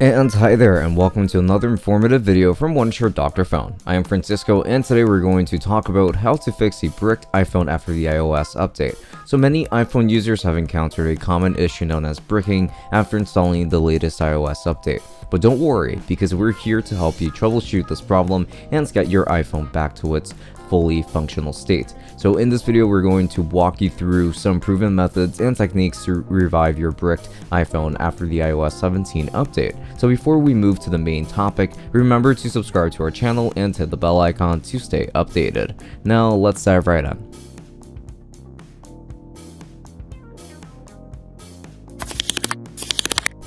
And hi there, and welcome to another informative video from Dr.Fone. I am Francisco, and today we're going to talk about how to fix a bricked iPhone after the iOS update. So many iPhone users have encountered a common issue known as bricking after installing the latest iOS update. But don't worry, because we're here to help you troubleshoot this problem and get your iPhone back to its fully functional state. So in this video, we're going to walk you through some proven methods and techniques to revive your bricked iPhone after the iOS 17 update. So before we move to the main topic, remember to subscribe to our channel and hit the bell icon to stay updated. Now let's dive right in.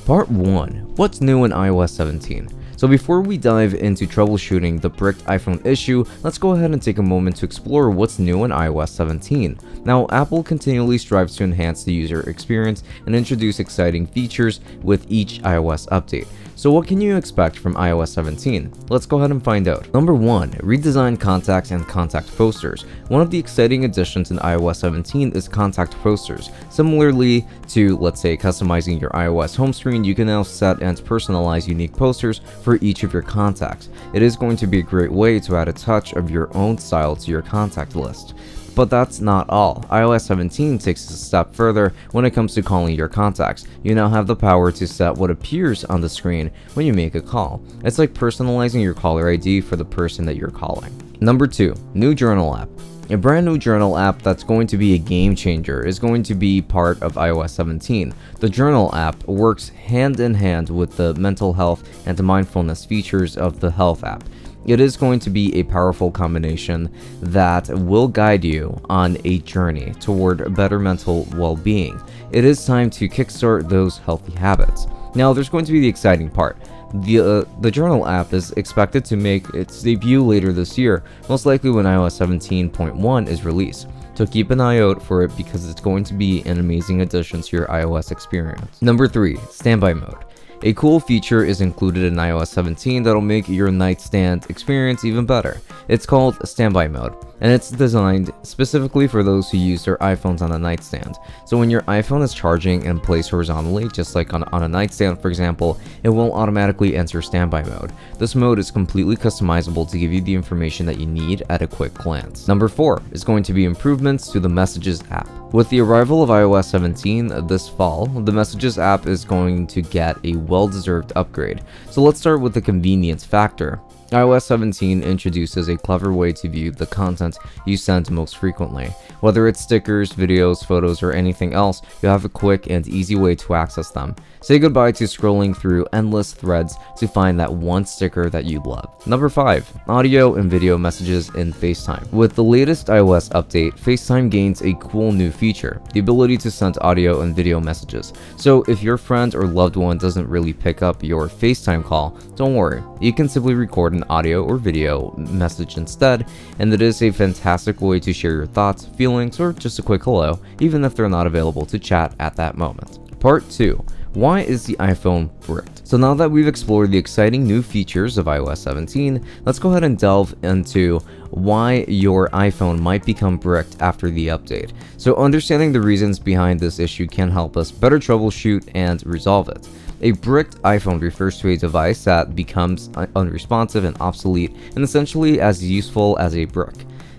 Part 1. What's new in iOS 17? So before we dive into troubleshooting the bricked iPhone issue, let's go ahead and take a moment to explore what's new in iOS 17. Now, Apple continually strives to enhance the user experience and introduce exciting features with each iOS update. So what can you expect from iOS 17? Let's go ahead and find out. Number 1. Redesigned contacts and contact posters. One of the exciting additions in iOS 17 is contact posters. Similarly to, let's say, customizing your iOS home screen, you can now set and personalize unique posters for each of your contacts. It is going to be a great way to add a touch of your own style to your contact list. But that's not all. iOS 17 takes us a step further when it comes to calling your contacts. You now have the power to set what appears on the screen when you make a call. It's like personalizing your caller ID for the person that you're calling. Number 2. New journal app. A brand new journal app that's going to be a game changer is going to be part of iOS 17. The journal app works hand in hand with the mental health and mindfulness features of the health app. It is going to be a powerful combination that will guide you on a journey toward better mental well-being. It is time to kickstart those healthy habits. Now, there's going to be the exciting part. The journal app is expected to make its debut later this year, most likely when iOS 17.1 is released. So keep an eye out for it because it's going to be an amazing addition to your iOS experience. Number 3. Standby mode. A cool feature is included in iOS 17 that'll make your nightstand experience even better. It's called standby mode, and it's designed specifically for those who use their iPhones on a nightstand. So when your iPhone is charging and placed horizontally, just like on a nightstand for example, it will automatically enter standby mode. This mode is completely customizable to give you the information that you need at a quick glance. Number 4 is going to be improvements to the Messages app. With the arrival of iOS 17 this fall, the Messages app is going to get a well-deserved upgrade. So let's start with the convenience factor. iOS 17 introduces a clever way to view the content you send most frequently. Whether it's stickers, videos, photos, or anything else, you have a quick and easy way to access them. Say goodbye to scrolling through endless threads to find that one sticker that you love. Number 5. Audio and video messages in FaceTime. With the latest iOS update, FaceTime gains a cool new feature, the ability to send audio and video messages. So if your friend or loved one doesn't really pick up your FaceTime call, don't worry. You can simply record an audio or video message instead, and it is a fantastic way to share your thoughts, feelings, or just a quick hello, even if they're not available to chat at that moment. Part 2. Why is the iPhone bricked? So now that we've explored the exciting new features of iOS 17, let's go ahead and delve into why your iPhone might become bricked after the update. So understanding the reasons behind this issue can help us better troubleshoot and resolve it. A bricked iPhone refers to a device that becomes unresponsive and obsolete and essentially as useful as a brick.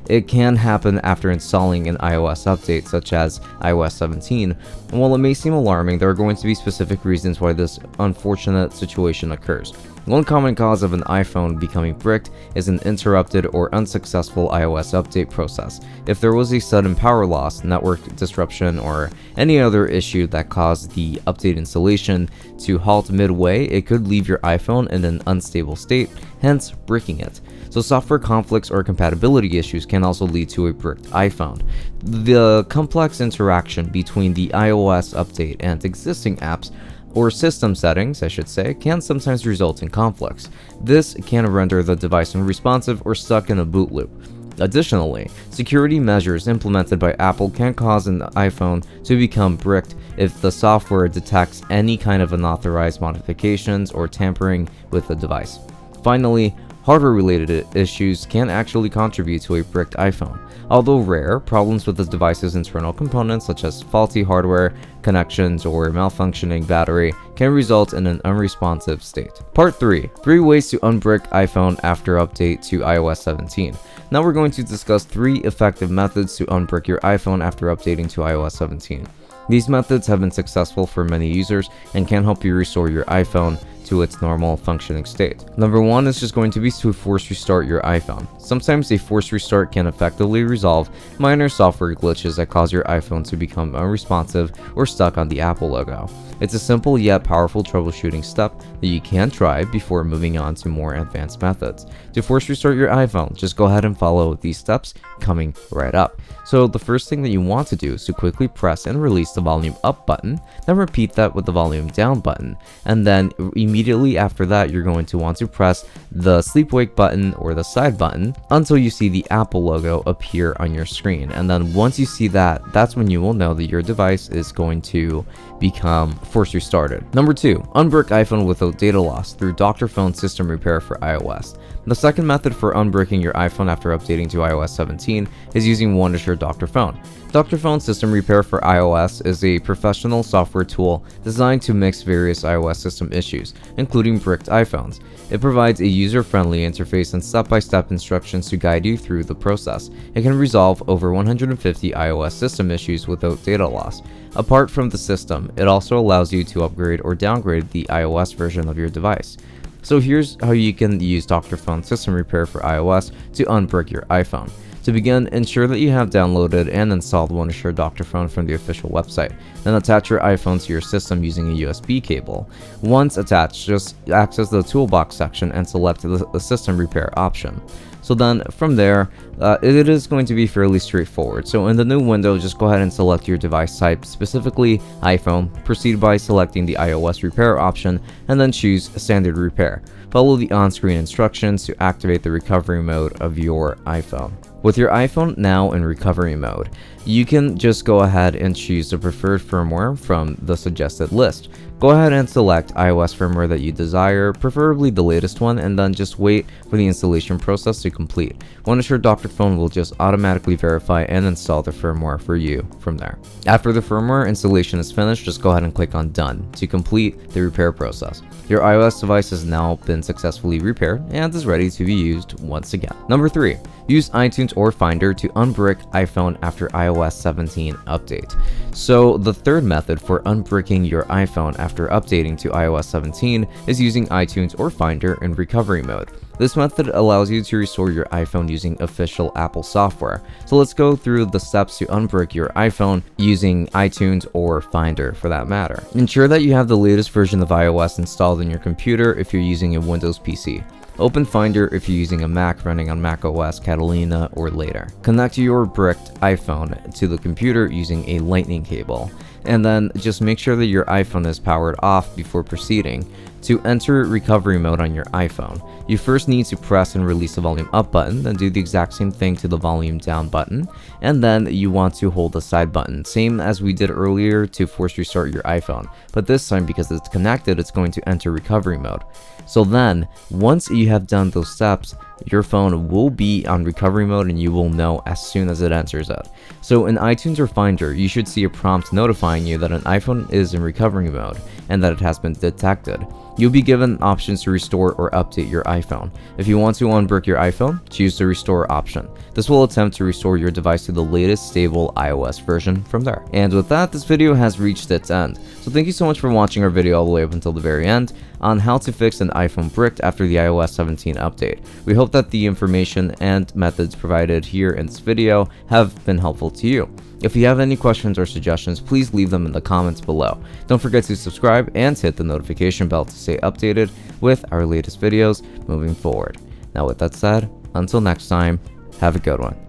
It can happen after installing an iOS update such as iOS 17, and while it may seem alarming, there are going to be specific reasons why this unfortunate situation occurs. One common cause of an iPhone becoming bricked is an interrupted or unsuccessful iOS update process. If there was a sudden power loss, network disruption, or any other issue that caused the update installation to halt midway, it could leave your iPhone in an unstable state, hence bricking it. So software conflicts or compatibility issues can also lead to a bricked iPhone. The complex interaction between the iOS update and existing apps, or system settings, I should say, can sometimes result in conflicts. This can render the device unresponsive or stuck in a boot loop. Additionally, security measures implemented by Apple can cause an iPhone to become bricked if the software detects any kind of unauthorized modifications or tampering with the device. Finally, Hardware-related issues can actually contribute to a bricked iPhone. Although rare, problems with the device's internal components such as faulty hardware, connections, or malfunctioning battery can result in an unresponsive state. Part 3. 3 ways to unbrick iPhone after update to iOS 17. Now we're going to discuss 3 effective methods to unbrick your iPhone after updating to iOS 17. These methods have been successful for many users and can help you restore your iPhone to its normal functioning state. Number 1 is just going to be to force restart your iPhone. Sometimes a forced restart can effectively resolve minor software glitches that cause your iPhone to become unresponsive or stuck on the Apple logo. It's a simple yet powerful troubleshooting step that you can try before moving on to more advanced methods. To force restart your iPhone, just go ahead and follow these steps coming right up. So the first thing that you want to do is to quickly press and release the volume up button, then repeat that with the volume down button, and then immediately after that you're going to want to press the sleep wake button or the side button until you see the Apple logo appear on your screen. And then once you see that, that's when you will know that your device is going to become force restarted. Number 2, unbrick iPhone without data loss through Dr.Fone system repair for iOS. The second method for unbricking your iPhone after updating to iOS 17 is using Wondershare Dr.Fone. Dr.Fone System Repair for iOS is a professional software tool designed to mix various iOS system issues, including bricked iPhones. It provides a user-friendly interface and step-by-step instructions to guide you through the process. It can resolve over 150 iOS system issues without data loss. Apart from the system, it also allows you to upgrade or downgrade the iOS version of your device. So here's how you can use Dr.Fone System Repair for iOS to unbrick your iPhone. To begin, ensure that you have downloaded and installed Wondershare Dr.Fone from the official website. Then attach your iPhone to your system using a USB cable. Once attached, just access the toolbox section and select the system repair option. So then from there, it is going to be fairly straightforward. So in the new window, just go ahead and select your device type, specifically iPhone. Proceed by selecting the iOS repair option and then choose standard repair. Follow the on-screen instructions to activate the recovery mode of your iPhone. With your iPhone now in recovery mode, you can just go ahead and choose the preferred firmware from the suggested list. Go ahead and select iOS firmware that you desire, preferably the latest one, and then just wait for the installation process to complete. Wondershare Dr.Fone will just automatically verify and install the firmware for you from there. After the firmware installation is finished, just go ahead and click on Done to complete the repair process. Your iOS device has now been successfully repaired and is ready to be used once again. Number 3. Use iTunes Or Finder to unbrick iPhone after iOS 17 update. So the third method for unbricking your iPhone after updating to iOS 17 is using iTunes Or Finder in recovery mode. This method allows you to restore your iPhone using official Apple software. So let's go through the steps to unbrick your iPhone using iTunes or Finder for that matter. Ensure that you have the latest version of iOS installed in your computer if you're using a Windows PC. Open Finder if you're using a Mac running on macOS Catalina or later. Connect your bricked iPhone to the computer using a lightning cable. And then just make sure that your iPhone is powered off before proceeding. To enter recovery mode on your iPhone, you first need to press and release the volume up button, then do the exact same thing to the volume down button, and then you want to hold the side button, same as we did earlier to force restart your iPhone, but this time because it's connected, it's going to enter recovery mode. So then, once you have done those steps, your phone will be on recovery mode and you will know as soon as it enters it. So in iTunes or Finder, you should see a prompt notifying you that an iPhone is in recovery mode and that it has been detected. You'll be given options to restore or update your iPhone. If you want to unbrick your iPhone, choose the restore option. This will attempt to restore your device to the latest stable iOS version from there. And with that, this video has reached its end. So thank you so much for watching our video all the way up until the very end on how to fix an iPhone bricked after the iOS 17 update. We hope that the information and methods provided here in this video have been helpful to you. If you have any questions or suggestions, please leave them in the comments below. Don't forget to subscribe and hit the notification bell to stay updated with our latest videos moving forward. Now with that said, until next time, have a good one.